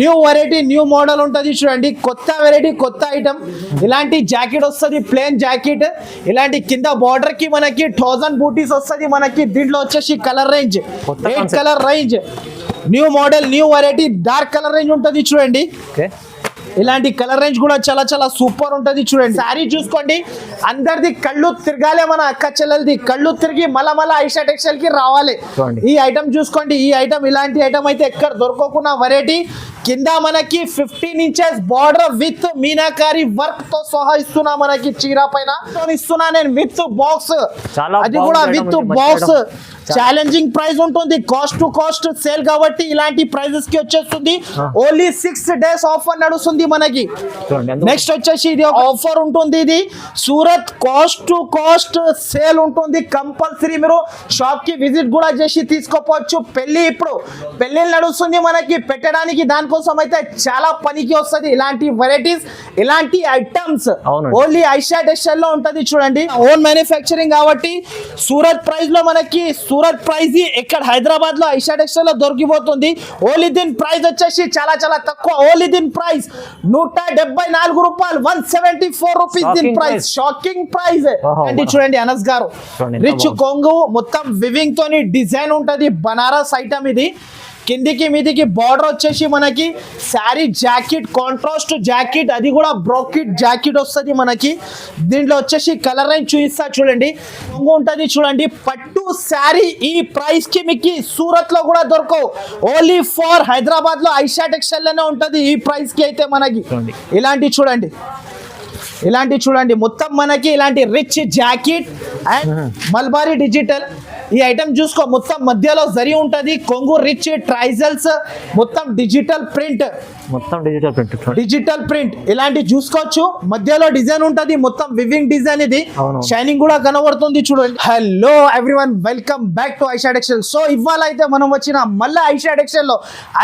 New variety new model ఉంటుంది చూడండి, కొత్త వెరైటీ కొత్త ఐటమ్. ఇలాంటి జాకెట్ వస్తుంది, ప్లేన్ జాకెట్. ఇలాంటి కింద బార్డర్ కి మనకి 1000 బూటీస్ వస్తుంది మనకి. దీంట్లో వచ్చేసి colour range 8 colour range, new model new variety. Dark colour range ఉంటుంది చూడండి. ఇలాంటి కలర్ రేంజ్ కూడా చాలా చాలా సూపర్ ఉంటుంది చూడండి. సారీ చూసుకోండి, అందరిది కళ్ళు తిరగాలి, మన అక్క చెల్లెలది కళ్ళు తిరిగి మళ్ళా ఐషా టెక్స్టైల్ కి రావాలి. ఈ ఐటమ్ చూసుకోండి, ఈ ఐటమ్ ఇలాంటి ఐటమ్ అయితే ఎక్కడ దొరకకుండా వెరైటీ. కింద మనకి 15 inches border with meenakari work తో సహా ఇస్తున్నా. మనకి చీర పైన ఇస్తున్నా నేను విత్ బాక్స్, అది కూడా విత్ బాక్స్. ఛాలెంజింగ్ ప్రైస్ ఉంటుంది, కాస్ట్ టు కాస్ట్ సేల్ కాబట్టి ఇలాంటి ప్రైజెస్ కి వచ్చేస్తుంది. ఓన్లీ 6 days ఆఫర్ నడుస్తుంది మనకి. నెక్స్ట్ వచ్చేసి ఇది ఆఫర్ ఉంటుంది, ఇది Surat cost to cost sale ఉంటుంది. కంపల్సరీ మీరు షాప్ కి విజిట్ కూడా చేసి తీసుకోవచ్చు. ఇప్పుడు పెళ్లి నడుస్తుంది మనకి, పెట్టడానికి దానికోసం అయితే చాలా పనికి వస్తుంది ఇలాంటి వెరైటీస్, ఇలాంటి ఐటమ్స్. ఓన్లీ ఐషా టెక్స్టైల్ లో ఉంటది చూడండి, ఓన్ మ్యానుఫ్యాక్చరింగ్ కాబట్టి. సూరత్ ప్రైస్ లో మనకి, సూరత్ ప్రైస్ ఇక్కడ హైదరాబాద్ లో ఐషా టెక్స్టైల్ లో దొరికిపోతుంది. ఓన్లీ దీని ప్రైస్ వచ్చేసి చాలా చాలా తక్కువ. ఓన్లీ దీని ప్రైస్ 174 రూపాయలు, 174 రూపీస్ దీని ప్రైస్. షాకింగ్ ప్రైస్ అంటే చూడండి. అనస్ గారు రిచ్ కొంగు మొత్తం వివింగ్ తోని డిజైన్ ఉంటది, బనారస్ ఐటమ్ ఇది. కిందికి మీదికి బార్డర్ వచ్చేసి మనకి శారీ జాకెట్, కాంట్రాస్ట్ జాకెట్, అది కూడా బ్రోకెట్ జాకెట్ వస్తుంది మనకి. దీంట్లో వచ్చేసి కలర్ రేంజ్ చూపిస్తా చూడండి, ఉంటుంది చూడండి. పట్టు శారీ ఈ ప్రైస్ కి మీకు సూరత్ లో కూడా దొరకవు, ఓన్లీ ఫర్ హైదరాబాద్ లో ఐషా టెక్స్టైల్ లోనే ఉంటది ఈ ప్రైస్ కి అయితే మనకి. ఇలాంటి చూడండి, ఇలాంటి చూడండి మొత్తం మనకి ఇలాంటి rich jacket and mulberry digital. ఈ ఐటమ్ చూసుకో, మొత్తం మధ్యలో జరి ఉంటది, కొంగు రిచ్ ట్రైజల్స్, మొత్తం డిజిటల్ ప్రింట్, డిజిటల్ ప్రింట్ ఇలాంటి చూసుకోవచ్చు. మధ్యలో డిజైన్ ఉంటది, మొత్తం వివింగ్ డిజైన్. ఇది షైనింగ్ కూడా కనబడుతుంది చూడండి. Hello everyone, welcome back to Aisha textile. So ఇవాళ అయితే మనం వచ్చిన మళ్ళీ ఐషా టెక్స్టైల్ లో.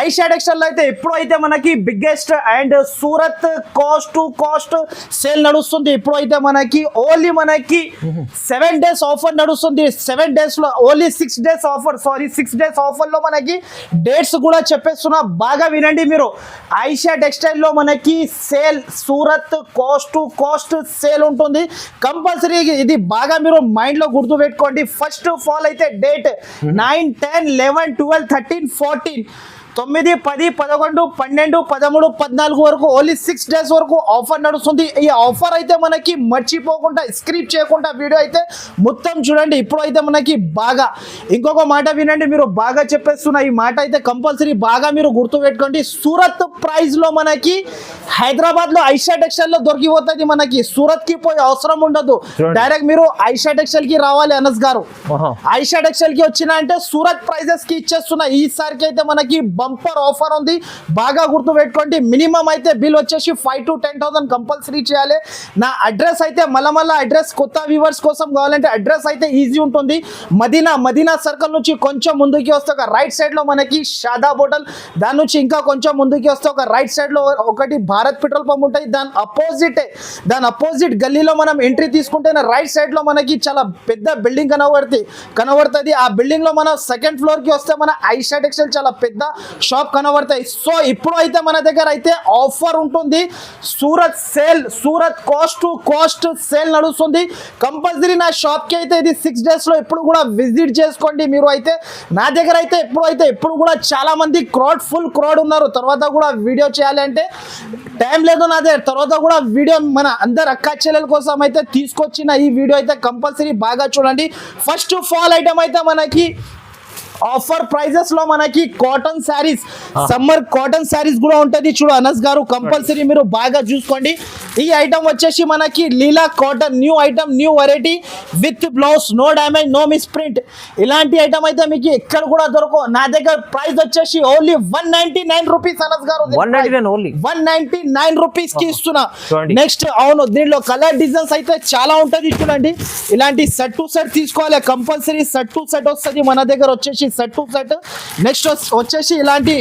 ఐషా టెక్స్టైల్ లో అయితే ఎప్పుడు అయితే మనకి biggest and Surat cost to cost sale నడుస్తుంది. ఇప్పుడు అయితే మనకి ఓన్లీ మనకి 7 days ఆఫర్ నడుస్తుంది. 7 days లో only 6 days offer, sorry 6 days offer లో మనకి డేట్స్ కూడా చెప్పేస్తున్నా, బాగా వినండి మీరు. ఐషా టెక్స్టైల్ లో మనకి sale Surat cost to cost sale ఉంటుంది కంపల్సరీ. ఇది బాగా మీరు మైండ్ లో గుర్తు పెట్టుకోండి. ఫస్ట్ ఆఫ్ ఆల్ అయితే డేట్ 9, 10, 11, 12, 13, 14, 9, 10, 11, 12, 13, 14 వరకు ఓన్లీ 6 days వరకు ఆఫర్ నడుస్తుంది. ఈ ఆఫర్ అయితే మనకి మర్చిపోకుండా స్క్రిప్ చేయకుండా వీడియో అయితే మొత్తం చూడండి. ఇప్పుడు అయితే మనకి బాగా ఇంకొక మాట వినండి, మీరు బాగా చెప్పేస్తున్న ఈ మాట అయితే కంపల్సరీ బాగా మీరు గుర్తు పెట్టుకోండి. సూరత్ ప్రైస్ లో మనకి హైదరాబాద్ లో ఐషా టెక్స్టైల్ లో దొరికిపోతుంది మనకి. సూరత్ కి పోయే అవసరం ఉండదు, డైరెక్ట్ మీరు ఐషా టెక్స్టైల్ కి రావాలి. అనస్ గారు ఐషా టెక్స్టైల్ కి వచ్చిన అంటే సూరత్ ప్రైజెస్ కి ఇచ్చేస్తున్నా. ఈసారికి అయితే మనకి బంపర్ ఆఫర్ ఉంది, బాగా గుర్తు పెట్టుకోండి. మినిమం అయితే బిల్ వచ్చేసి 5,000 to 10,000 కంపల్సరీ చేయాలి. నా అడ్రస్ అయితే మళ్ళా అడ్రస్ కొత్త వ్యూవర్స్ కోసం కావాలంటే అడ్రస్ అయితే ఈజీ ఉంటుంది. మదీనా సర్కిల్ నుంచి కొంచెం ముందుకి వస్తే ఒక రైట్ సైడ్ లో మనకి షాదాబ్ హోటల్, దాని నుంచి ఇంకా కొంచెం ముందుకి వస్తే ఒక రైట్ సైడ్ లో ఒకటి భారత్ పెట్రోల్ పంప్ ఉంటుంది. దాని అపోజిట్ గల్లీలో మనం ఎంట్రీ తీసుకుంటే రైట్ సైడ్ లో మనకి చాలా పెద్ద బిల్డింగ్ కనబడుతుంది. ఆ బిల్డింగ్ లో మనం 2nd floor కి వస్తే మన ఐషా టెక్స్టైల్ చాలా పెద్ద షాప్ కనబడతాయి. సో ఇప్పుడు అయితే మన దగ్గర అయితే ఆఫర్ ఉంటుంది. Surat cost to cost sale నడుస్తుంది కంపల్సరీ. నా షాప్ కి అయితే ఇది 6 days లో ఎప్పుడు కూడా విజిట్ చేసుకోండి మీరు. అయితే నా దగ్గర అయితే ఎప్పుడు కూడా చాలా మంది ఫుల్ క్రౌడ్ ఉన్నారు. తర్వాత కూడా వీడియో చేయాలి అంటే టైం లేదు నా దగ్గర. తర్వాత కూడా వీడియో మన అందరు అక్క చెల్లెల కోసం అయితే తీసుకొచ్చిన ఈ వీడియో అయితే కంపల్సరీ బాగా చూడండి. ఫస్ట్ ఆఫ్ ఆల్ ఐటమ్ అయితే మనకి ఆఫర్ ప్రైజెస్ లో మనకి cotton saris, summer cotton saris కూడా ఉంటది చూడు అనస్ గారు, కంపల్సరీ మీరు బాగా చూసుకోండి. ఈ ఐటమ్ వచ్చేసి మనకి Leela cotton new item, new variety with blouse, no damage, no misprint. ఇలాంటి ఐటమ్ అయితే మీకు ఎక్కడ కూడా దొరకవు. నా దగ్గర ప్రైస్ వచ్చేసి ఓన్లీ 199 రూపీస్. అనస్ గారు 199 రూపీస్ కి ఇస్తున్నా. నెక్స్ట్ అవును, దీంట్లో కలర్ డిజైన్స్ అయితే చాలా ఉంటది చూడండి. ఇలాంటి సెట్ టు సెట్ తీసుకోవాలి కంపల్సరీ. సెట్ టు సెట్ వస్తుంది మన దగ్గర వచ్చేసి వచ్చేసి సెట్ టు సెట్. నెక్స్ట్ వచ్చేసి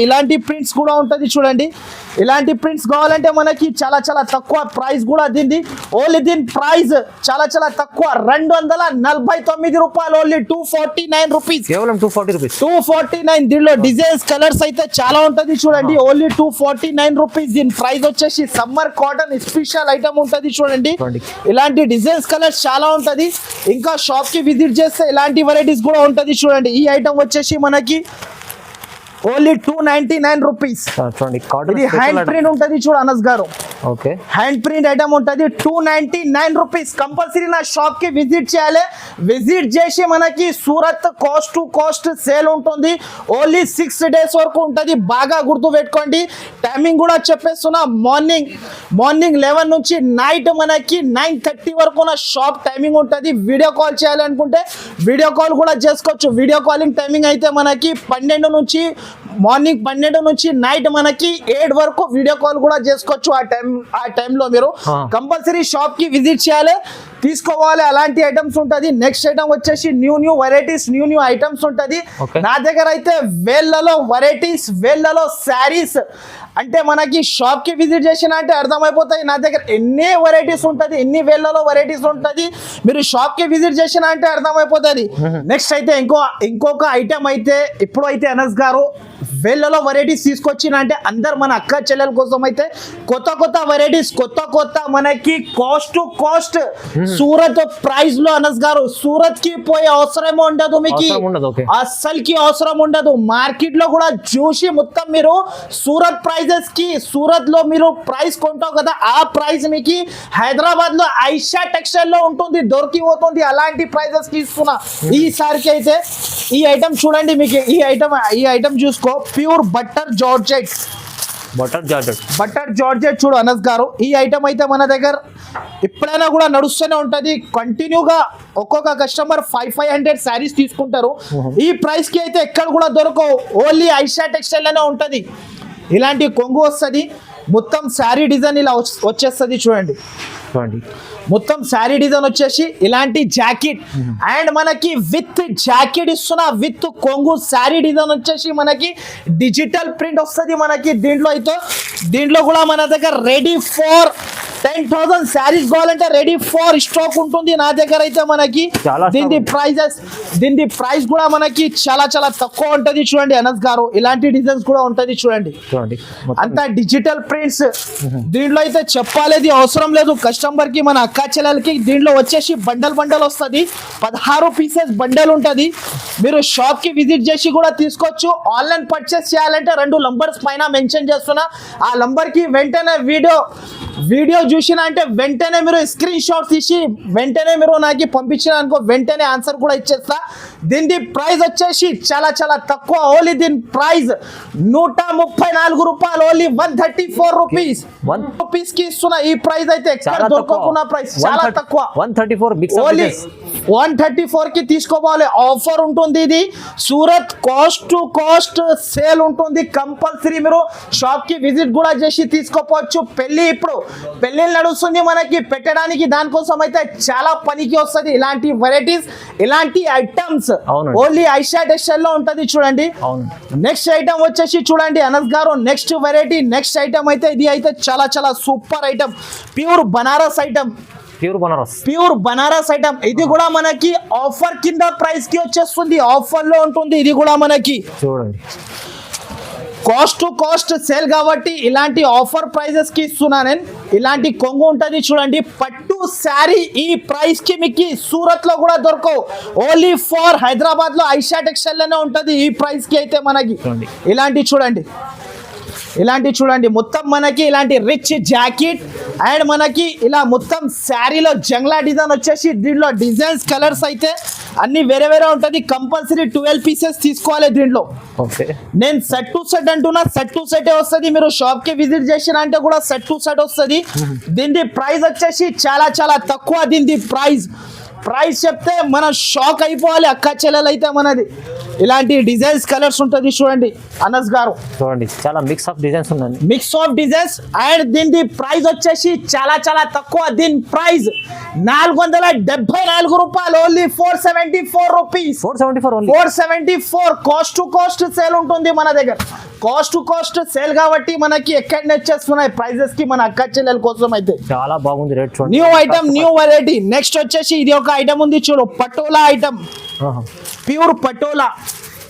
ఇలాంటి ప్రింట్స్ కూడా ఉంటుంది చూడండి. ఇలాంటి ప్రింట్స్ కావాలంటే మనకి చాలా చాలా తక్కువ ప్రైస్ కూడా దీన్ని. ఓన్లీ దీని ప్రైస్ చాలా చాలా తక్కువ 249 రూపాయలు. ఓన్లీ 249 రూపీస్, కేవలం 240 రూపీస్. 249. దీనిలో డిజైన్స్ కలర్స్ అయితే చాలా ఉంటుంది చూడండి. Only 249 rupees. దీని ప్రైస్ వచ్చేసి సమ్మర్ కాటన్ స్పెషల్ ఐటమ్ ఉంటుంది చూడండి. ఇలాంటి డిజైన్స్ కలర్స్ చాలా ఉంటది. ఇంకా షాప్ కి విజిట్ చేస్తే ఇలాంటి వెరైటీస్ కూడా ఉంటది చూడండి. ఈ ఐటమ్ వచ్చేసి మనకి ఓన్లీ 299 రూపీస్. చూడండి ఇది హ్యాండ్ ప్రింట్ ఉంటది చూడు అనస్ గారు. ఓకే, హ్యాండ్ ప్రింట్ ఐటమ్ ఉంటది 299 రూపీస్. కంపల్సరీ నా షాప్ కి విజిట్ చేయాలి. విజిట్ చేసి మనకి Surat cost to cost sale ఉంటుంది. ఓన్లీ 6 days వరకు ఉంటది. బాగా గుర్తు పెట్టుకోండి. టైమింగ్ కూడా చెప్పేస్తున్నా. మార్నింగ్ 11 నుంచి నైట్ మనకి 9:30 వరకు నా షాప్ టైమింగ్ ఉంటుంది. వీడియో కాల్ చేయాలనుకుంటే వీడియో కాల్ కూడా చేసుకోవచ్చు. వీడియో కాలింగ్ టైమింగ్ అయితే మనకి 12 నుంచి మార్నింగ్ 12 నుంచి నైట్ మనకి 8 వరకు వీడియో కాల్ కూడా చేసుకోవచ్చు. ఆ టైంలో మీరు కంపల్సరీ షాప్ కి విజిట్ చేయాలి, తీసుకోవాలి. అలాంటి ఐటమ్స్ ఉంటది. నెక్స్ట్ ఐటమ్ వచ్చేసి న్యూ వెరైటీస్, న్యూ ఐటమ్స్ ఉంటది. నా దగ్గర అయితే వేళ్ళలో వెరైటీస్, వేళ్ళలో శారీస్. అంటే మనకి షాప్ కి విజిట్ చేసిన అంటే అర్థమైపోతాయి నా దగ్గర ఎన్ని వెరైటీస్ ఉంటది, ఎన్ని వేళ్ళలో వెరైటీస్ ఉంటది. మీరు షాప్ కి విజిట్ చేసిన అంటే అర్థమైపోతుంది. నెక్స్ట్ అయితే ఇంకొక ఐటమ్ అయితే ఇప్పుడు అయితే అనస్ గారు వేళ్ళలో వెరైటీస్ తీసుకొచ్చిన అంటే అందరు మన అక్క చెల్లెల కోసం అయితే కొత్త వెరైటీస్, కొత్త మనకి cost to cost Surat price లో అనస్ గారు సూరత్ కి పోయే అవసరం ఉండదు. మీకు అస్సలకి అవసరం ఉండదు. మార్కెట్ లో కూడా చూసి మొత్తం మీరు సూరత్ ప్రైజెస్ కి, సూరత్ లో మీరు ప్రైస్ కొంటావు కదా ఆ ప్రైస్ మీకు హైదరాబాద్ లో ఐషా టెక్స్టైల్ లో ఉంటుంది, దొరికిపోతుంది. అలాంటి ప్రైజెస్ కి ఇస్తున్నా ఈసారికి అయితే. ఈ ఐటమ్ చూడండి, మీకు ఈ ఐటమ్ చూసుకో. ప్యూర్ బటర్ జార్జెట్ చూడు అనస్ గారు. ఈ ఐటమ్ అయితే మన దగ్గర ఎప్పుడైనా కూడా నడుస్తూనే ఉంటది. కంటిన్యూగా ఒక్కొక్క కస్టమర్ 500 శారీస్ తీసుకుంటారు. ఈ ప్రైస్ కి అయితే ఎక్కడ కూడా దొరకవు. ఓన్లీ ఐషా టెక్స్టైల్ లోనే ఉంటది. ఇలాంటి కొంగు వస్తుంది. మొత్తం శారీ డిజైన్ ఇలా వచ్చేస్తుంది చూడండి. మొత్తం శారీ డిజైన్ వచ్చేసి ఇలాంటి జాకెట్ అండ్ మనకి విత్ జాకెట్ ఇస్తున్నా, విత్ కొంగు శారీ డిజైన్ వచ్చేసి మనకి డిజిటల్ ప్రింట్ వస్తుంది మనకి. దీంట్లో కూడా మన దగ్గర రెడీ ఫర్ 10,000 శారీస్ కావాలంటే రెడీ ఫర్ స్టాక్ ఉంటుంది నా దగ్గర అయితే. మనకి దీని ప్రైస్ కూడా మనకి చాలా చాలా తక్కువ ఉంటది చూడండి అనస్ గారు. ఇలాంటి డిజైన్స్ కూడా ఉంటది చూడండి. అంతా డిజిటల్ ప్రింట్స్. దీంట్లో అయితే చెప్పాలేది అవసరం లేదు కస్టమర్ కి, మన అక్క చెల్లెలకి. దీంట్లో వచ్చేసి బండల్ వస్తుంది. 16 పీసెస్ బండల్ ఉంటది. మీరు షాప్ కి విజిట్ చేసి కూడా తీసుకోవచ్చు. ఆన్లైన్ పర్చేస్ చేయాలంటే 2 నంబర్స్ పైన మెన్షన్ చేస్తున్నా. ఆ నంబర్ కి వెంటనే వీడియో చూసిన అంటే వెంటనే మీరు స్క్రీన్ షాట్ తీసి వెంటనే మీరు నాకు పంపించిన అనుకో, వెంటనే ఆన్సర్ కూడా ఇచ్చేస్తా. దీని ప్రైస్ వచ్చేసి చాలా చాలా తక్కువ. ఓన్లీ దీని ప్రైస్ 134 రూపాయలు. Only 134 rupees. 1 రూపీస్ కి ఇస్తున్నా. ఈ ప్రైస్ అయితే ఎక్కడ దొరకకున్న ప్రైస్, చాలా తక్కువ. 134 కి తీసుకోవాలి. ఆఫర్ ఉంటుంది. ఇది Surat cost to cost sale ఉంటుంది. కంపల్సరీ మీరు షాప్ కి విజిట్ కూడా చేసి తీసుకోవచ్చు. ఇప్పుడు పెళ్లి నడుస్తుంది మనకి, పెట్టడానికి దానికోసం అయితే చాలా పనికి వస్తుంది. ఇలాంటి వెరైటీస్, ఇలాంటి ఐటమ్స్ ఓన్లీ ఐషా టెక్స్టైల్ లో ఉంటది చూడండి. నెక్స్ట్ ఐటమ్ వచ్చేసి చూడండి అనస్ గారు. నెక్స్ట్ వెరైటీ, నెక్స్ట్ ఐటమ్ అయితే ఇది అయితే చాలా చాలా super item. Pure Banaras item. ఇది కూడా మనకి ఆఫర్ కింద ప్రైస్ కి వచ్చేస్తుంది. ఆఫర్ లో ఉంటుంది. ఇది కూడా మనకి చూడండి కాస్ట్ టు కాస్ట్ సేల్ కాబట్టి ఇలాంటి ఆఫర్ ప్రైజెస్ కి ఇస్తున్నా నేను. ఇలాంటి కొంగు ఉంటది చూడండి, పట్టు శారీ. ఈ ప్రైస్ కి మీకు సూరత్ లో కూడా దొరకవు. ఓన్లీ ఫర్ హైదరాబాద్ లో ఐషా టెక్స్టైల్ లోనే ఉంటది. ఈ ప్రైస్ కి అయితే మనకి ఇలాంటి చూడండి మొత్తం మనకి ఇలాంటి రిచ్ జాకెట్ అండ్ మనకి ఇలా మొత్తం శారీలో జంగ్లా డిజైన్ వచ్చేసి. దీంట్లో డిజైన్స్ కలర్స్ అయితే అన్ని వేరే ఉంటది. కంపల్సరీ 12 పీసెస్ తీసుకోవాలి దీంట్లో. నేను సెట్ టు సెట్ అంటున్నా, సెట్ టు సెట్ వస్తుంది. మీరు షాప్ కి విజిట్ చేసిన అంటే కూడా సెట్ టు సెట్ వస్తుంది. దీని ప్రైస్ వచ్చేసి చాలా చాలా తక్కువ. దీని ప్రైస్ చెప్తే మన షాక్ అయిపోవాలి అక్క చెల్లెలు అయితే. మనది ఇలాంటి డిజైన్స్ కలర్స్ ఉంటుంది చూడండి అనస్ గారు. చూడండి చాలా మిక్స్ ఆఫ్ డిజైన్స్ ఉన్నాయి. మిక్స్ ఆఫ్ డిజైన్స్ అండ్ దీని ప్రైస్ వచ్చేసి చాలా చాలా తక్కువ. దీని ప్రైస్ 474 రూపాయలు, only 474 rupees. 474 cost to cost sale ఉంటుంది మన దగ్గర. కాస్ట్ టు కాస్ట్ సేల్ కాబట్టి మనకి ఎక్కడ నచ్చేస్తున్నాయి ప్రైజెస్ కి మన అక్క చెల్లెల కోసం అయితే చాలా బాగుంది రేట్. చూడండి new item new variety. Next వచ్చేసి ఇది ఒక ఐటమ్ ఉంది చూడు, పటోలా ఐటమ్, ప్యూర్ పటోలా.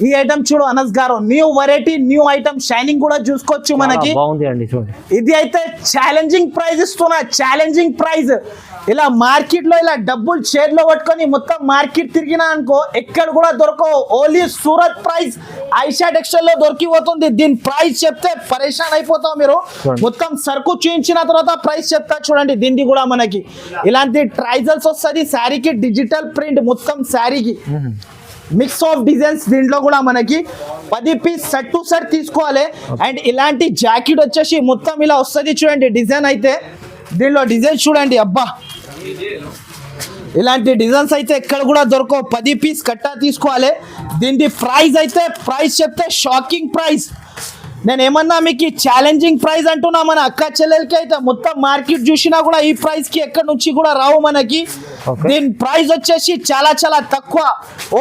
ఈ ఐటమ్ చూడు అనస్ గారు, new variety new item, shining కూడా చూసుకోవచ్చు మనకి. బాగుంది అండి చూడండి. ఇది అయితే ఛాలెంజింగ్ ప్రైస్ ఇస్తున్నా, ఛాలెంజింగ్ ప్రైస్. ఇలా మార్కెట్ లో ఇలా డబ్బులు చేతిలో పట్టుకొని మొత్తం మార్కెట్ తిరిగినా అనుకో ఎక్కడ కూడా దొరకవు. Only Surat price Aisha textile లో దొరికిపోతుంది. దీని ప్రైస్ చెప్తే పరేషాన్ అయిపోతావు మీరు. మొత్తం సరుకు చూయించిన తర్వాత ప్రైస్ చెప్తా చూడండి. దీనికి కూడా మనకి ఇలాంటి ట్రైజల్స్ వస్తుంది శారీకి, డిజిటల్ ప్రింట్ మొత్తం శారీకి, మిక్స్ ఆఫ్ డిజైన్స్. దీంట్లో కూడా మనకి 10 పీస్ సెట్ టు సెట్ తీసుకోవాలి. అండ్ ఇలాంటి జాకెట్ వచ్చేసి మొత్తం ఇలా వస్తుంది చూడండి డిజైన్ అయితే. దీనిలో డిజైన్ చూడండి, అబ్బా ఇలాంటి డిజైన్స్ అయితే ఎక్కడ కూడా దొరకవు. 10 పీస్ కట్టా తీసుకోవాలి. దీని ప్రైస్ అయితే ప్రైస్ చెప్తే షాకింగ్ ప్రైస్. నేను ఏమన్నా మీకు ఛాలెంజింగ్ ప్రైస్ అంటున్నా మన అక్క చెల్లెలకి అయితే. మొత్తం మార్కెట్ చూసినా కూడా ఈ ప్రైస్ కి ఎక్కడి నుంచి కూడా రావు మనకి. దీని ప్రైస్ వచ్చేసి చాలా చాలా తక్కువ.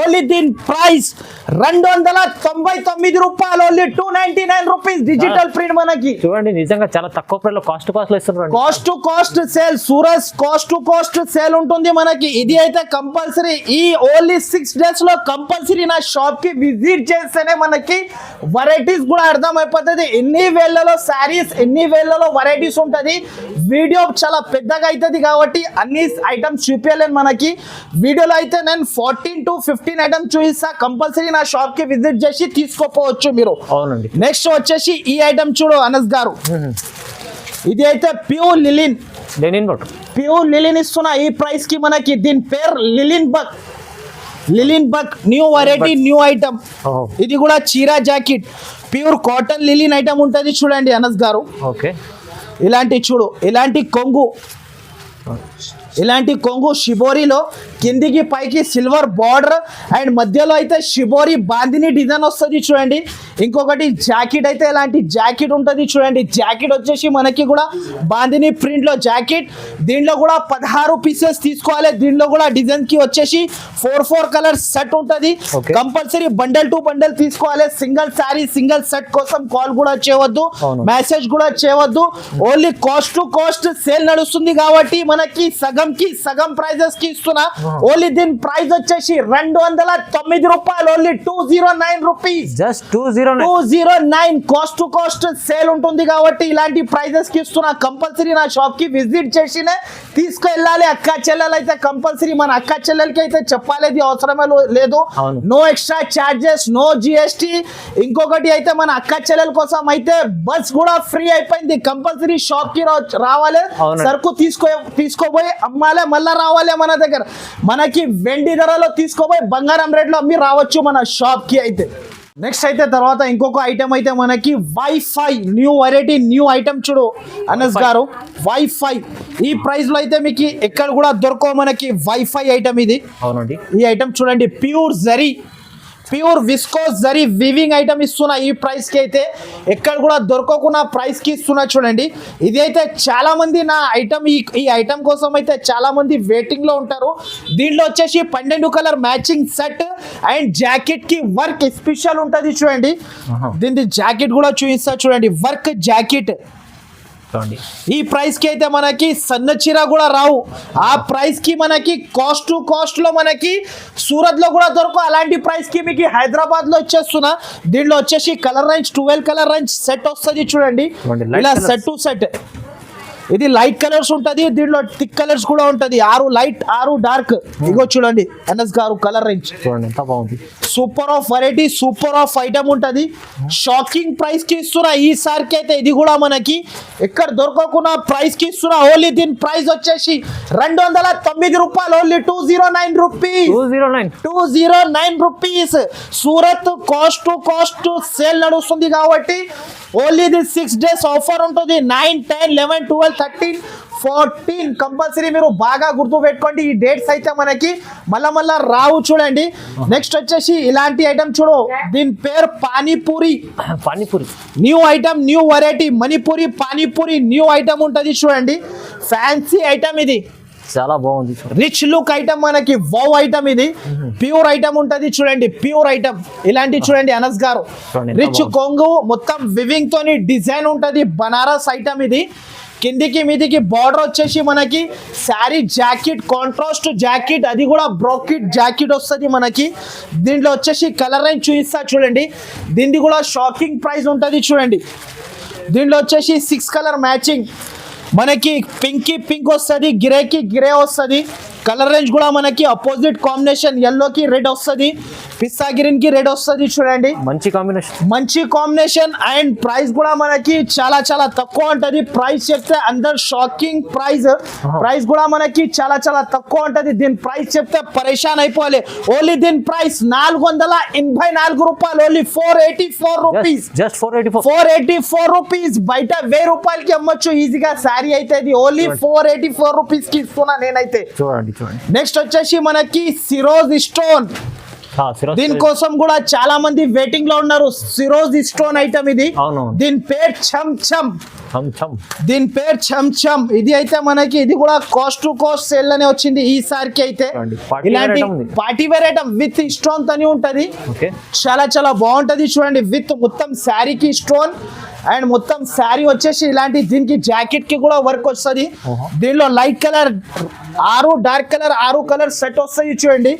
ఓన్లీ దీని ప్రైస్ 299 రూపాయలు, ఓన్లీ 299 రూపీస్ డిజిటల్ ప్రింట్ మనకి. చూడండి నిజంగా చాలా తక్కువ ప్రైస్ లో కాస్ట్ లో ఇస్తున్నారు. Cost to cost sale, Surat cost to cost sale ఉంటుంది మనకి. ఇది అయితే కంపల్సరీ ఈ ఓన్లీ 6 days లో కంపల్సరీ నా షాప్ కి విజిట్ చేస్తేనే మనకి వెరైటీస్ కూడా అర్థమైపోతుంది. ఎన్ని వేళ్లలో శారీస్, ఎన్ని వేళ్లలో వెరైటీస్ ఉంటది. వీడియో చాలా పెద్దగా అవుతుంది కాబట్టి అన్ని ఐటమ్స్ చూపించలేను మనకి. వీడియోలో అయితే నేను 14 to 15 ఐటమ్స్ చూపిస్తా. కంపల్సరీ నా షాప్ కి విజిట్ చేసి తీసుకోపోవచ్చు మీరు. అవునండి. నెక్స్ట్ వచ్చేసి ఈ ఐటమ్ చూడు అనస్ గారు, ఇది అయితే ప్యూర్ లిలిన్, ప్యూర్ లిలిన్ ఇస్తున్నా ఈ ప్రైస్ కి మనకి. దీని పేరు లిలిన్ బక్, లిలిన్ బక్ న్యూ వెరైటీ న్యూ ఐటమ్. ఇది కూడా చీరా జాకెట్, ప్యూర్ కాటన్ లిలిన్ ఐటమ్ ఉంటుంది చూడండి అనస్ గారు. ఓకే ఇలాంటి చూడు, ఇలాంటి కొంగు, ఇలాంటి కొంగు షిబోరిలో కిందికి పైకి సిల్వర్ బార్డర్ అండ్ మధ్యలో అయితే షిబోరి బాందిని డిజైన్ వస్తుంది చూడండి. ఇంకొకటి జాకెట్ అయితే ఇలాంటి జాకెట్ ఉంటుంది చూడండి. జాకెట్ వచ్చేసి మనకి కూడా బాందిని ప్రింట్ లో జాకెట్. దీంట్లో కూడా 16 పీసెస్ తీసుకోవాలి. దీంట్లో కూడా డిజైన్ కి వచ్చేసి 4 కలర్స్ సెట్ ఉంటుంది. కంపల్సరీ బండల్ టు బండల్ తీసుకోవాలి. సింగిల్ సారీ సింగిల్ సెట్ కోసం కాల్ కూడా చేయవద్దు, మెసేజ్ కూడా చేయవద్దు. Only cost to cost sale నడుస్తుంది కాబట్టి మనకి సగం ప్రైజెస్ కి ఇస్తున్నా. ఓన్లీ దీని ప్రైస్ వచ్చేసి 209 రూపాయలు, only 209 rupees, just 209 cost to cost sale ఉంటుంది కాబట్టి ఇలాంటి ప్రైజెస్ కి ఇస్తున్నా. కంపల్సరీ నా షాప్ కి విజిట్ చేసినే తీసుకెళ్ళాలి. అక్క చెల్లెలు అయితే కంపల్సరీ మన అక్క చెల్లెలకి అయితే చెప్పాలి అవసరమే లేదు. No extra charges, no GST. ఇంకొకటి అయితే మన అక్క చెల్లెల కోసం అయితే బస్ కూడా ఫ్రీ అయిపోయింది. కంపల్సరీ షాప్ కి రావాలి, సరుకు తీసుకోబోయి అమ్మాలే, మళ్ళా రావాలి మన దగ్గర. మనకి వెండి ధరలో తీసుకోబోయి బంగారం రేట్లో అమ్మి రావచ్చు మన షాప్ కి అయితే. నెక్స్ట్ అయితే తర్వాత ఇంకొక ఐటమ్ అయితే మనకి wifi new variety new item చూడు అనస్ గారు. వైఫై ఈ ప్రైస్ లో అయితే మీకు ఎక్కడ కూడా దొరకవు మనకి వైఫై ఐటమ్ ఇది. అవునండి. ఈ ఐటమ్ చూడండి, pure zari, pure viscose zari weaving item ఇస్తున్నా. ఈ ప్రైస్ కి అయితే ఎక్కడ కూడా దొరకకుండా ప్రైస్ కి ఇస్తున్నా చూడండి. ఇది అయితే చాలా మంది నా ఐటమ్ ఈ ఐటమ్ కోసం అయితే చాలా మంది వెయిటింగ్ లో ఉంటారు. దీంట్లో వచ్చేసి 12 colour matching set and jacket కి వర్క్ స్పెషల్ ఉంటుంది చూడండి. దీని జాకెట్ కూడా చూపిస్తా చూడండి, వర్క్ జాకెట్. ఈ ప్రైస్ కి అయితే మనకి సన్న చీర కూడా రావు. ఆ ప్రైస్ కి మనకి కాస్ట్ టు కాస్ట్ లో మనకి సూరత్ లో కూడా దొరకవు. అలాంటి ప్రైస్ కి మీకు హైదరాబాద్ లో వచ్చేస్తున్నా. దీంట్లో వచ్చేసి colour range 12 colour range set వస్తుంది చూడండి. ఇలా సెట్ టు సెట్. ఇది లైట్ కలర్స్ ఉంటుంది, దీంట్లో థిక్ కలర్స్ కూడా ఉంటుంది. 6 లైట్ 6 డార్క్. ఇగో చూడండి అనస్ గారు కలర్ రేంజ్ చూడండి ఎంత బాగుంది. Super of variety, super of item ఉంటుంది. షాకింగ్ ప్రైస్ కి ఇస్తున్నా ఈసారికి అయితే. ఇది కూడా మనకి ఎక్కడ దొరకకుండా ప్రైస్ కి ఇస్తున్నా. ఓన్లీ దీని ప్రైస్ వచ్చేసి 209 రూపాయలు, only 209 rupees, 209 rupees. Surat cost to cost sale నడుస్తుంది కాబట్టి ఓన్లీ ది 6 days ఆఫర్ ఉంటుంది. 9, 10, 11, 12, 13, 14 కంపల్సరీ మీరు బాగా గుర్తు పెట్టుకోండి. ఈ డేట్స్ అయితే మనకి మళ్ళా రావు చూడండి. నెక్స్ట్ వచ్చేసి ఇలాంటి ఐటమ్ చూడు, దీని పేరు panipuri. Panipuri new item, new variety, Manipuri panipuri new item ఉంటది చూడండి. ఫ్యాన్సీ ఐటమ్ ఇది, చాలా బాగుంది. రిచ్ లుక్ ఐటమ్, మనకి వౌ ఐటమ్ ఇది. ప్యూర్ ఐటమ్ ఉంటది చూడండి, ప్యూర్ ఐటమ్. ఇలాంటి చూడండి అనస్ గారు, రిచ్ కొంగు మొత్తం వివింగ్ తోని డిజైన్ ఉంటది. బనారస్ ఐటమ్ ఇది. కిందికి మీదికి బార్డర్ వచ్చేసి మనకి శారీ జాకెట్, కాంట్రాస్ట్ జాకెట్, అది కూడా బ్రోకెట్ జాకెట్ వస్తుంది మనకి. దీంట్లో వచ్చేసి కలర్ రేంజ్ చూపిస్తా చూడండి. దీనిది కూడా షాకింగ్ ప్రైస్ ఉంటుంది చూడండి. దీంట్లో వచ్చేసి 6 కలర్ మ్యాచింగ్, మనకి పింక్ పింక్ వస్తుంది, గ్రేకి గ్రే వస్తుంది. కలర్ రేంజ్ కూడా మనకి అపోజిట్ కాంబినేషన్, ఎల్లోకి రెడ్ వస్తుంది, పిస్తా గ్రీన్ కి రెడ్ వస్తుంది చూడండి. మంచి కాంబినేషన్, మంచి కాంబినేషన్. అండ్ ప్రైస్ కూడా మనకి చాలా చాలా తక్కువ ఉంటది. ప్రైస్ చెప్తే అందరు షాకింగ్ ప్రైస్. ప్రైస్ కూడా మనకి చాలా చాలా తక్కువ ఉంటది. దీని ప్రైస్ చెప్తే పరేషాన్ అయిపోవాలి. ఓన్లీ దీని ప్రైస్ 484 రూపాయలు, ఓన్లీ 484 రూపీస్. Just 484 rupees. బయట 1000 రూపాయలకి అమ్మొచ్చు ఈజీగా శారీ అయితే. ఇది ఓన్లీ 484 రూపీస్ కి ఇస్తున్నా నేనైతే. చూడండి. నెక్స్ట్ వచ్చేసి మనకి సిరోజ్ స్టోన్. దీనికోసం కూడా చాలా మంది వెయిటింగ్ లో ఉన్నారు. సిరోజ్ స్టోన్ ఐటమ్ ఇది. దీని పేరు చమ్ చమ్. దీని పేరు చమ్ చమ్. ఇది అయితే మనకి ఇది కూడా కాస్ట్ టు కాస్ట్ సేల్ లోనే వచ్చింది ఈసారికి అయితే. ఇలాంటి party wear item with stone తని ఉంటది. చాలా చాలా బాగుంటది చూడండి. విత్ మొత్తం శారీకి స్టోన్ అండ్ మొత్తం శారీ వచ్చేసి ఇలాంటి. దీనికి జాకెట్ కి కూడా వర్క్ వస్తుంది. దీనిలో light colour 6, dark colour 6 colour set వస్తాయి చూడండి.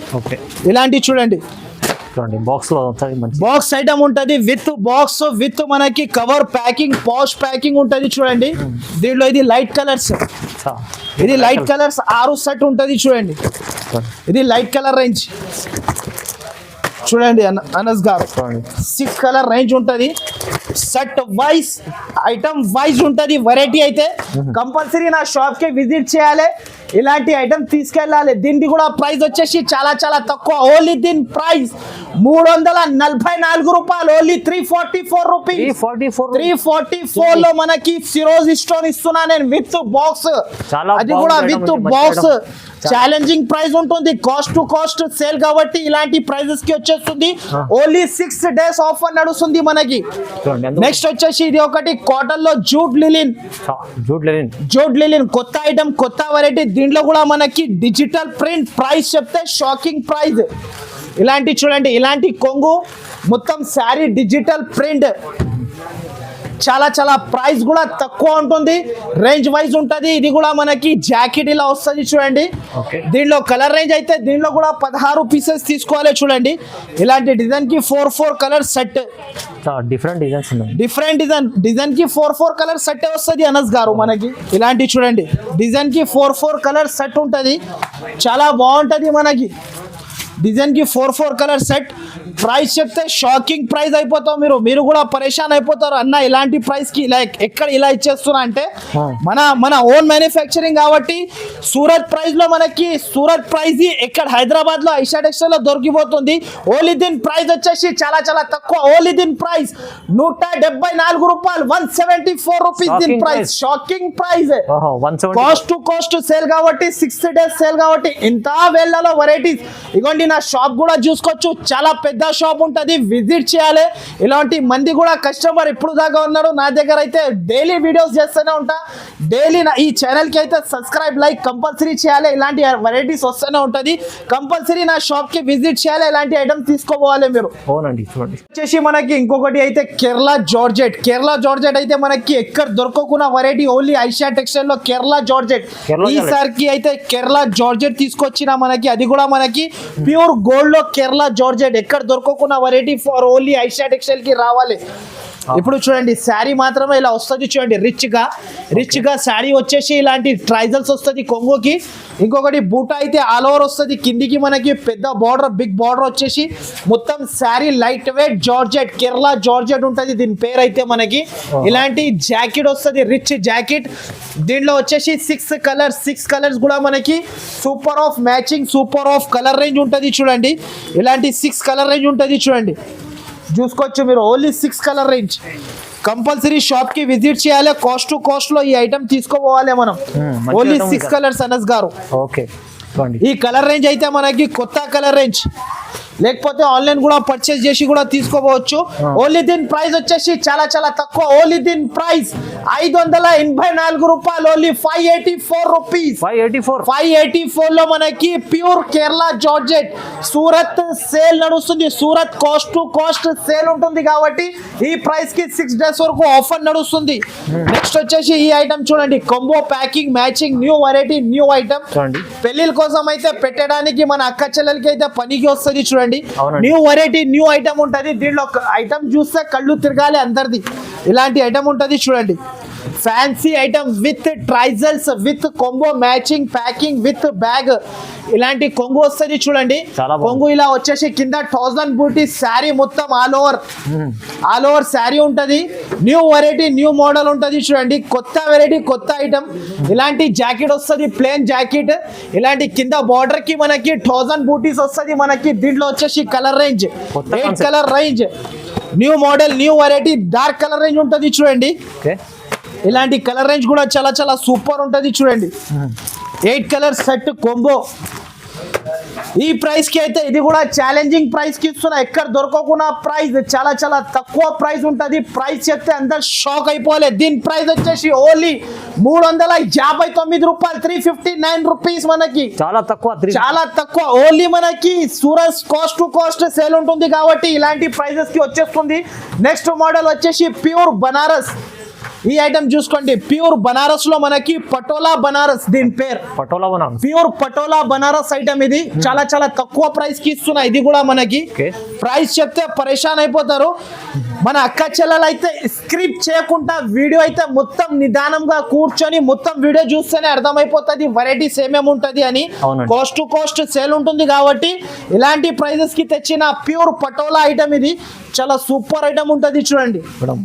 ఇలాంటి చూడండి, బాక్స్ ఐటమ్ ఉంటది. విత్ బాక్స్ విత్ మనకి కవర్ ప్యాకింగ్, పాష్ ప్యాకింగ్ ఉంటది చూడండి. దీంట్లో ఇది లైట్ కలర్స్, ఇది లైట్ కలర్స్ 6 సెట్ ఉంటది చూడండి. ఇది లైట్ కలర్ రేంజ్ చూడండి అనస్ గారు. 6 కలర్ రేంజ్ ఉంటది. సెట్ వైజ్, ఐటమ్ వైజ్ ఉంటది. వెరైటీ అయితే కంపల్సరీ నా షాప్ కి విజిట్ చేయాలి, ఇలాంటి ఐటమ్ తీసుకెళ్ళాలి. దీనికి కూడా ప్రైస్ వచ్చేసి చాలా చాలా తక్కువ. ఓన్లీ దీని ప్రైస్ 344 రూపాయలు, ఓన్లీ 344 రూపీస్. 344 లో మనకి సిరోజ్ స్టోన్ ఇస్తున్నా నేను విత్ బాక్స్. అది కూడా విత్ బాక్స్. ఛాలెంజింగ్ ప్రైస్ ఉంటుంది. కాస్ట్ టు కాస్ట్ సేల్ కాబట్టి ఇలాంటి ప్రైజెస్ కి వచ్చేస్తుంది. ఓన్లీ 6 డేస్ ఆఫర్ నడుస్తుంది మనకి. నెక్స్ట్ వచ్చేసి ఇది ఒకటి కాటన్ లో జూట్ లిలిన్. జూట్ లిలిన్ కొత్త ఐటమ్, కొత్త వెరైటీ. దీంట్లో కూడా మనకి డిజిటల్ ప్రింట్. ప్రైస్ చెప్తే షాకింగ్ ప్రైస్. ఇలాంటి చూడండి, ఇలాంటి కొంగు మొత్తం శారీ డిజిటల్ ప్రింట్. చాలా చాలా ప్రైస్ కూడా తక్కువ ఉంటుంది. రేంజ్ వైజ్ ఉంటుంది. ఇది కూడా మనకి జాకెట్ ఇలా వస్తుంది చూడండి. దీనిలో కలర్ రేంజ్ అయితే దీనిలో కూడా 16 పీసెస్ తీసుకోవాలి చూడండి. ఇలాంటి డిజైన్ కి 4 కలర్ సెట్. డిఫరెంట్ డిజైన్స్ ఉన్నాయి. డిఫరెంట్ డిజైన్ కి 4 కలర్ సెట్ వస్తుంది అనస్ గారు మనకి. ఇలాంటి చూడండి, డిజైన్ కి 4 కలర్ సెట్ ఉంటుంది. చాలా బాగుంటది మనకి. డిజైన్ కి 4 కలర్ సెట్. ప్రైస్ చెప్తే షాకింగ్ ప్రైస్ అయిపోతావు మీరు కూడా పరేషాన్ అయిపోతారు. అన్న ఇలాంటి ప్రైస్ కి లైక్ ఎక్కడ ఇలా ఇచ్చేస్తున్నా అంటే మన ఓన్ మ్యానుఫ్యాక్చరింగ్ కాబట్టి సూరత్ ప్రైస్ లో మనకి సూరత్ ప్రైస్ ఎక్కడ హైదరాబాద్ లో ఐషా టెక్స్టైల్ లో దొరికిపోతుంది. ఓన్లీ దీని ప్రైస్ వచ్చేసి చాలా చాలా తక్కువ. ఓన్లీ దీని ప్రైస్ 174 రూపాయలు, 174 రూపీస్ దీని price. Shocking price. Cost to cost sale కాబట్టి 6 డేస్ సేల్ కాబట్టి ఇంత వేళ్ళలో వెరైటీస్. ఇగోండి నా షాప్ కూడా చూసుకోవచ్చు, చాలా పెద్ద షాప్ ఉంటుంది. విజిట్ చేయాలి. ఇలాంటి మంది కూడా కస్టమర్ ఇప్పుడు దాకా ఉన్నారు నా దగ్గర. అయితే డైలీ వీడియోస్ చేస్తూనే ఉంటా. డైలీ ఈ ఛానల్ కి అయితే సబ్స్క్రైబ్, లైక్ కంపల్సరీ చేయాలి. ఇలాంటి వెరైటీస్ వస్తూనే ఉంటుంది. కంపల్సరీ నా షాప్ కి విజిట్ చేయాలి. ఇలాంటి ఐటమ్ తీసుకోవాలి మీరు. అవునండి. చూడండి వచ్చేసి మనకి ఇంకొకటి అయితే కేరళ జార్జెట్. కేరళ జార్జెట్ అయితే మనకి ఎక్కడ దొరకకున్న వెరైటీ. ఓన్లీ ఐషా టెక్స్టైల్ లో కేరళ జార్జెట్. ఈసారికి అయితే కేరళ జార్జెట్ తీసుకొచ్చిన మనకి. అది కూడా మనకి ప్యూర్ గోల్డ్ లో కేరళ జార్జెట్. ఎక్కడ దొరకకున్న variety for only Aisha textile కి రావాలి. ఇప్పుడు చూడండి శారీ మాత్రమే ఇలా వస్తుంది చూడండి. రిచ్ గా శారీ వచ్చేసి ఇలాంటి ట్రైజల్స్ వస్తుంది కొంగుకి. ఇంకొకటి బూటా అయితే ఆల్ ఓవర్ వస్తుంది. కిందికి మనకి పెద్ద బార్డర్, బిగ్ బార్డర్ వచ్చేసి మొత్తం sari light weight georgette, Kerala georgette ఉంటుంది దీని పేరు అయితే మనకి. ఇలాంటి జాకెట్ వస్తుంది, రిచ్ జాకెట్. దీంట్లో వచ్చేసి 6 కలర్స్ కూడా మనకి super of matching, super of colour range ఉంటుంది చూడండి. ఇలాంటి 6 కలర్ రేంజ్ ఉంటుంది చూడండి. చూసుకోవచ్చు మీరు. Only 6 colour range. Compulsory shop కి విజిట్ చేయాలి. కాస్ట్ టు కాస్ట్ లో ఈ ఐటమ్ తీసుకోపోవాలి మనం. మంచి ఓన్లీ item 6 కలర్స్ అనస్ గారు. ఓకే చూడండి. ఈ కలర్ రేంజ్ అయితే మనకి కొత్త కలర్ రేంజ్, లేకపోతే ఆన్లైన్ కూడా పర్చేస్ చేసి కూడా తీసుకోవచ్చు. ఓన్లీ దీని ప్రైస్ వచ్చేసి చాలా చాలా తక్కువ. ఓన్లీ దీని ప్రైస్ 584 రూపాయలు. Only 584 rupees. 584 లో మనకి pure Kerala georgette Surat sale నడుస్తుంది. Surat cost to cost sale ఉంటుంది కాబట్టి ఈ ప్రైస్ కి 6 డేస్ వరకు ఆఫర్ నడుస్తుంది. నెక్స్ట్ వచ్చేసి ఈ ఐటమ్ చూడండి, combo packing matching new variety new item. పెళ్లిల కోసం అయితే పెట్టడానికి మన అక్క చెల్లెలకి అయితే పనికి వస్తుంది. చూడండి, న్యూ వెరైటీ న్యూ ఐటమ్ ఉంటది. దీంట్లో ఐటమ్ చూస్తే కళ్ళు తిరగాలి అందరిది. ఇలాంటి ఐటమ్ ఉంటది చూడండి, ఫ్యాన్సీ ఐటమ్ విత్ ట్రైజల్స్ with combo matching packing with bag. ఇలాంటి కొంగు వస్తుంది చూడండి. కొంగు ఇలా వచ్చేసి కింద 1000 బూటీ శారీ మొత్తం ఆల్ ఓవర్ శారీ ఉంటది. న్యూ వెరైటీ న్యూ మోడల్ ఉంటది చూడండి, కొత్త వెరైటీ కొత్త ఐటమ్. ఇలాంటి జాకెట్ వస్తుంది, ప్లేన్ జాకెట్. ఇలాంటి కింద బార్డర్ కి మనకి 1000 బూటీస్ వస్తుంది మనకి. దీంట్లో వచ్చేసి colour range 8 colour range, new model new variety dark colour range ఉంటది చూడండి. ఇలాంటి కలర్ రేంజ్ కూడా చాలా చాలా సూపర్ ఉంటది చూడండి. 8 కలర్ సెట్ కొంబో. ఈ ప్రైస్ కి అయితే ఇది కూడా ఛాలెంజింగ్ ప్రైస్ కి ఇస్తున్నా. ఎక్కడ దొరకకుండా ప్రైస్, చాలా చాలా తక్కువ ప్రైస్ ఉంటది. ప్రైస్ చెప్తే అందరు షాక్ అయిపోవాలి. దీని ప్రైస్ వచ్చేసి ఓన్లీ 359 రూపాయలు. 359 రూపీస్ మనకి చాలా తక్కువ. ఓన్లీ మనకి Surat cost to cost sale ఉంటుంది కాబట్టి ఇలాంటి ప్రైజెస్ కి వచ్చేస్తుంది. నెక్స్ట్ మోడల్ వచ్చేసి ప్యూర్ బనారస్. ఈ ఐటమ్ చూసుకోండి, ప్యూర్ బనారస్ లో మనకి పటోలా బనారస్, దీని పేరు ప్యూర్ పటోలా బనారస్ ఐటమ్. ఇది చాలా చాలా తక్కువ ప్రైస్ కి ఇస్తున్నా. ఇది కూడా మనకి ప్రైస్ చెప్తే పరేషాన్ అయిపోతారు. మన అక్క చెల్లెలు అయితే స్క్రిప్ట్ చేయకుండా వీడియో అయితే మొత్తం నిదానంగా కూర్చొని మొత్తం వీడియో చూస్తేనే అర్థమైపోతుంది వెరైటీస్ ఏమేమి ఉంటది అని. కాస్ట్ టు కాస్ట్ సేల్ ఉంటుంది కాబట్టి ఇలాంటి ప్రైజెస్ కి తెచ్చిన ప్యూర్ పటోలా ఐటమ్. ఇది చాలా సూపర్ ఐటమ్ ఉంటది చూడండి.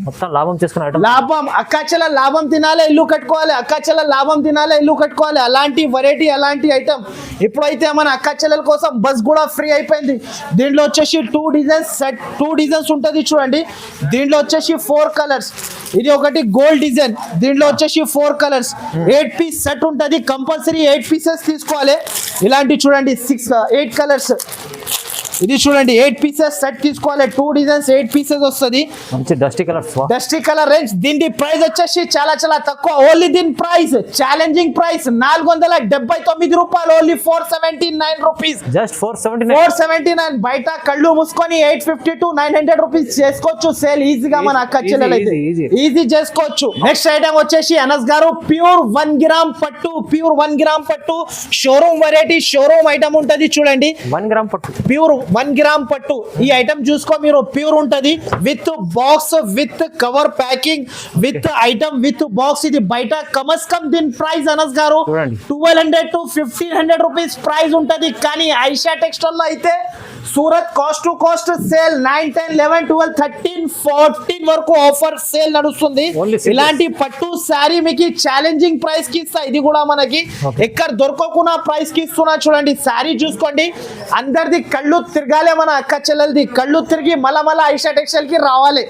మొత్తం లాభం చేసుకున్న లాభం, అక్కాచెల్ల లాభం తినాలి ఇల్లు కట్టుకోవాలి, అక్కాచెల్ల లాభం తినాలి ఇల్లు కట్టుకోవాలి. అలాంటి వెరైటీ అలాంటి ఐటమ్. ఇప్పుడైతే మన అక్కాచెల్లెల కోసం బస్ కూడా ఫ్రీ అయిపోయింది. దీంట్లో వచ్చేసి 2 డిజైన్స్ సెట్, 2 డిజైన్స్ ఉంటుంది చూడండి. దీంట్లో వచ్చేసి 4 కలర్స్. ఇది ఒకటి గోల్డ్ డిజైన్, దీంట్లో వచ్చేసి 4 కలర్స్. 8 పీస్ సెట్ ఉంటుంది. కంపల్సరీ 8 పీసెస్ తీసుకోవాలి. ఇలాంటి చూడండి 8 కలర్స్. ఇది చూడండి 8 పీసెస్ సెట్ తీసుకోవాలి. 2 డిజైన్స్ 8 పీసెస్ వస్తుంది. మంచి డస్టీ కలర్ రేంజ్. దీని ప్రైస్ వచ్చేసి చాలా చాలా తక్కువ. ఓన్లీ దీని ప్రైస్ ఛాలెంజింగ్ ప్రైస్ 479 రూపాయలు. Only 479 rupees. జస్ట్ 479. బయట కళ్ళు మూసుకొని 850 to 900 రూపీస్ చేసుకోవచ్చు సేల్ ఈజీగా. మన అక్క చెల్లెలు అయితే ఈజీ చేసుకోవచ్చు. నెక్స్ట్ ఐటమ్ వచ్చేసి అనస్ గారు ప్యూర్ 1 గ్రామ్ పట్టు. ప్యూర్ 1 గ్రామ్ పట్టు షోరూమ్ వెరైటీ, షోరూమ్ ఐటమ్ ఉంటది చూడండి. 1 గ్రామ్ పట్టు, ప్యూర్ 1 గ్రామ్ పట్టు. ఈ ఐటమ్ చూసుకో మీరు, ప్యూర్ ఉంటది with box with cover packing with item with box. ఇది బయట కమస్ కమ్ దీని ప్రైస్ అనస్ గారు 1200 to 1500 రూపీస్ ప్రైస్ ఉంటది. కానీ ఐషా టెక్స్టైల్ లో అయితే Surat cost to cost sale 9, 10, 11, 12, 13, 14 వరకు ఆఫర్ సేల్ నడుస్తుంది. ఇలాంటి పట్టు శారీ మీకు ఛాలెంజింగ్ ప్రైస్ కి ఇస్తా. ఇది కూడా మనకి ఎక్కడ దొరకకుండా ప్రైస్ కి ఇస్తున్నా చూడండి. శారీ చూసుకోండి, అందరిది కళ్ళు తిరగాలి. మన అక్క చెల్లెలది కళ్ళు తిరిగి మళ్ళా ఐషా టెక్స్టైల్ కి రావాలి.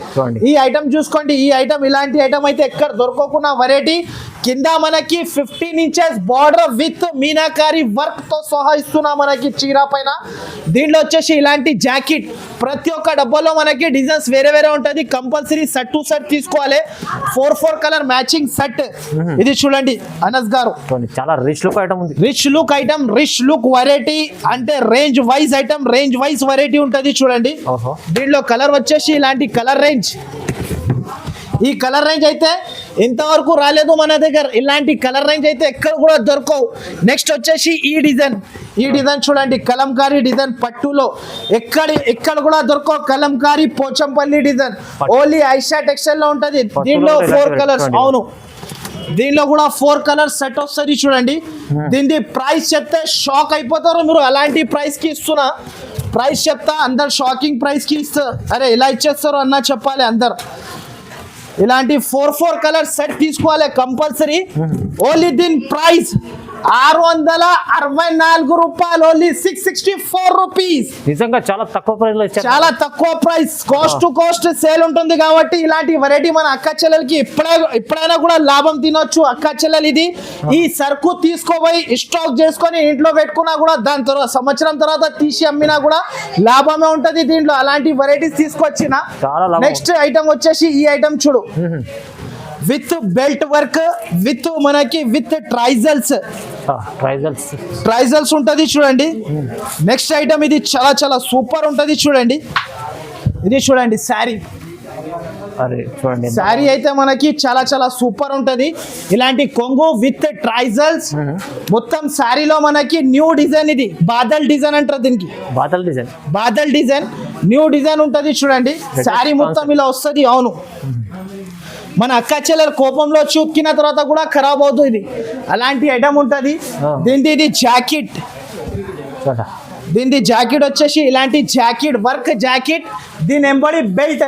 ఈ ఐటమ్ చూసుకోండి. ఈ ఐటమ్ ఇలాంటి ఐటమ్ అయితే ఎక్కడ దొరకకుండా వెరైటీ. కింద మనకి 15 inches border with meenakari work తో సహా ఇస్తున్నా మనకి చీర పైన. దీంట్లో వచ్చేసి ఇలాంటి జాకెట్. ప్రతి ఒక్క డబ్బాలో మనకి డిజైన్స్ వేరే వేరే ఉంటది. కంపల్సరీ సెట్ టు సెట్ తీసుకోవాలి. 4 కలర్ మ్యాచింగ్ సెట్. ఇది చూడండి అనస్ గారు, చాలా రిచ్ లుక్ ఐటమ్ ఉంది. రిచ్ లుక్ వెరైటీ అంటే range wise item, range wise variety ఉంటది చూడండి. దీంట్లో కలర్ వచ్చేసి ఇలాంటి కలర్ రేంజ్. ఈ కలర్ రేంజ్ అయితే ఇంతవరకు రాలేదు మన దగ్గర. ఇలాంటి కలర్ రేంజ్ అయితే ఎక్కడ కూడా దొరకవు. నెక్స్ట్ వచ్చేసి ఈ డిజైన్ చూడండి, కలంకారీ డిజైన్ పట్టులో. ఎక్కడ కూడా దొరకవు Kalamkari Pochampally design. Only Aisha textile లో ఉంటది. దీనిలో 4 కలర్స్. అవును, దీనిలో కూడా 4 కలర్స్ సెట్ వస్తుంది చూడండి. దీని ప్రైస్ చెప్తే షాక్ అయిపోతారు మీరు. అలాంటి ప్రైస్ కి ఇస్తున్నా. ప్రైస్ చెప్తా అందరు షాకింగ్ ప్రైస్ కి ఇస్తారు. అరే ఇలా ఇచ్చేస్తారు అన్న చెప్పాలి అందరు. ఇలాంటి 4 కలర్ సెట్ తీసుకోవాలి కంపల్సరీ. ఓన్లీ దీని ప్రైస్ 664 రూపాయలు, ఓన్లీ 664 రూపీస్. నిజంగా చాలా తక్కువ ప్రైస్ లో ఇచ్చారు. చాలా తక్కువ price, cost to cost sale ఉంటుంది కాబట్టి ఇలాంటి వెరైటీ మన అక్క చెల్లెలకి ఎప్పుడైనా కూడా లాభం తినొచ్చు. అక్క చెల్లెలు ఇది ఈ సరుకు తీసుకోపోయి స్టాక్ చేసుకొని ఇంట్లో పెట్టుకున్నా కూడా దాని తర్వాత సంవత్సరం తర్వాత తీసి అమ్మినా కూడా లాభమే ఉంటది దీంట్లో. అలాంటి వెరైటీస్ తీసుకొచ్చిన. చాలా లాభం. నెక్స్ట్ ఐటమ్ వచ్చేసి ఈ ఐటమ్ చూడు, విత్ బెల్ట్ వర్క్, విత్ మనకి విత్ ట్రైజల్స్ ఉంటది చూడండి. నెక్స్ట్ ఐటమ్ ఇది చాలా చాలా సూపర్ ఉంటది చూడండి. ఇది చూడండి శారీ. అరే చూడండి, శారీ అయితే మనకి చాలా చాలా సూపర్ ఉంటది. ఇలాంటి కొంగు విత్ ట్రైజల్స్ మొత్తం శారీలో మనకి న్యూ డిజైన్. ఇది బాదల్ డిజైన్ అంటారు దీనికి. బాదల్ డిజైన్ న్యూ డిజైన్ ఉంటది చూడండి. శారీ మొత్తం ఇలా వస్తుంది. అవును, మన అక్క చెల్లెల కోపంలో చూక్కిన తర్వాత కూడా ఖరాబ్ అవుతుంది. అలాంటి ఐటమ్ ఉంటది. దీనిది ఇది జాకెట్. దీనిది జాకెట్ వచ్చేసి ఇలాంటి జాకెట్, వర్క్ జాకెట్. దీని ఎంబడి బెల్ట్.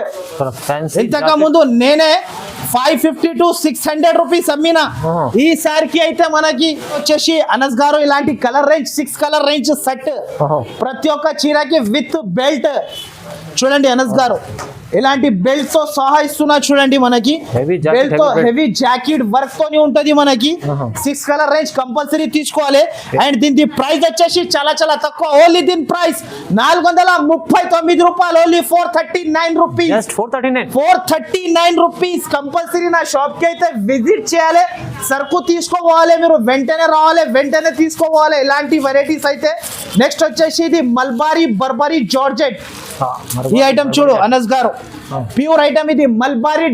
ఇంతకు ముందు నేనే 550 to 600 రూపీస్ అమ్మినా. ఈసారికి అయితే మనకి వచ్చేసి అనస్ గారు ఇలాంటి colour range 6 colour range set, ప్రతి ఒక్క చీరకి విత్ బెల్ట్ చూడండి. అనస్ గారు ఇలాంటి బెల్ట్ తో సహా ఇస్తున్నా చూడండి. మనకి బెల్ట్ తో హెవీ జాకెట్ వర్క్ తోని ఉంటది. మనకి 6 కలర్ రేంజ్ కంపల్సరీ తీసుకోవాలి. అండ్ దీని ప్రైస్ వచ్చేసి చాలా చాలా తక్కువ. ఓన్లీ దీని ప్రైస్ 439 రూపాయలు, ఓన్లీ 439 రూపీస్. 439 రూపీస్. కంపల్సరీ నా షాప్ కి అయితే విజిట్ చేయాలి, సరుకు తీసుకోవాలి. మీరు వెంటనే రావాలి, వెంటనే తీసుకోవాలి ఇలాంటి వెరైటీస్ అయితే. నెక్స్ట్ వచ్చేసి ఇది మల్బారీ బర్బరీ జార్జెట్. ఈ ఐటమ్ చూడు అనస్ గారు, ప్యూర్ ఐటమ్ ఇది. మల్బారీ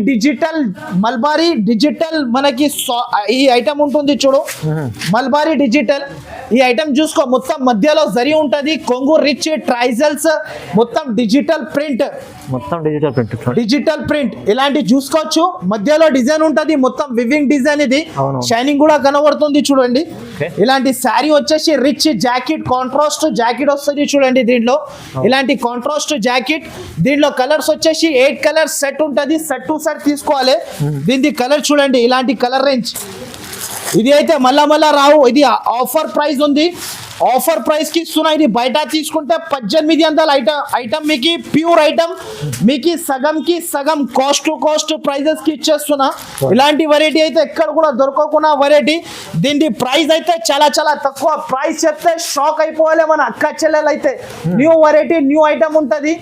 డిజిటల్ మనకి ఈ ఐటమ్ ఉంటుంది చూడు. మల్బారీ డిజిటల్ ఈ ఐటమ్ చూసుకో. మొత్తం మధ్యలో జరి ఉంటది, కొంగు రిచ్ ట్రైజల్స్, మొత్తం డిజిటల్ ప్రింట్. ఇలాంటి చూసుకోవచ్చు. మధ్యలో డిజైన్ ఉంటది, మొత్తం వివింగ్ డిజైన్. ఇది షైనింగ్ కూడా కనబడుతుంది చూడండి. ఇలాంటి శారీ వచ్చేసి రిచ్ జాకెట్, కాంట్రాస్ట్ జాకెట్ వస్తుంది చూడండి. దీంట్లో ఇలాంటి కాంట్రాస్ట్ జాకెట్. దీంట్లో కలర్స్ వచ్చేసి 8 కలర్స్ సెట్ ఉంటది. సెట్ టు సెట్ తీసుకోవాలి. దీని కలర్ చూడండి, ఇలాంటి కలర్ రేంజ్. ఇది అయితే మళ్ళా రావు. ఇది ఆఫర్ ప్రైస్ ఉంది. ఆఫర్ ప్రైస్ కి ఇస్తున్నా. ఇది బయట తీసుకుంటే 1800 ఐటమ్ మీకు ప్యూర్ ఐటమ్ మీకు సగం కాస్ట్ టు కాస్ట్ ప్రైజెస్ కి ఇచ్చేస్తున్నా. ఇలాంటి వెరైటీ అయితే ఎక్కడ కూడా దొరకకుండా వెరైటీ. దీని ప్రైస్ అయితే చాలా చాలా తక్కువ. ప్రైస్ చెప్తే షాక్ అయిపోవాలి మన అక్క చెల్లెలు అయితే. న్యూ వెరైటీ, న్యూ ఐటమ్ ఉంటది.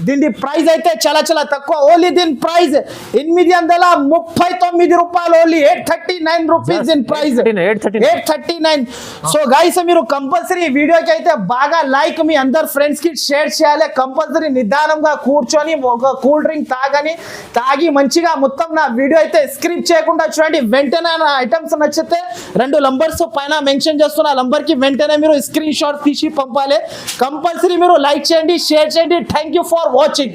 దీని ప్రైస్ అయితే చాలా చాలా తక్కువ. ఓన్లీ దీని ప్రైస్ 839 రూపాయలు, ఓన్లీ 839 రూపీస్. దీని ప్రైస్ 839. సో గైస్ మీరు కంపల్సరీ వీడియోకి అయితే బాగా లైక్, మీ అందరు ఫ్రెండ్స్ కి షేర్ చేయాలి. కంపల్సరీ నిదానంగా కూర్చొని ఒక కూల్ డ్రింక్ తాగి మంచిగా మొత్తం నా వీడియో అయితే స్క్రిప్ట్ చేయకుండా చూడండి. వెంటనే నా ఐటమ్స్ నచ్చితే 2 నంబర్స్ పైన మెన్షన్ చేస్తున్న నంబర్ కి వెంటనే మీరు స్క్రీన్ షాట్ తీసి పంపాలి. కంపల్సరీ మీరు లైక్ చేయండి, షేర్ చేయండి. Thank you for watching.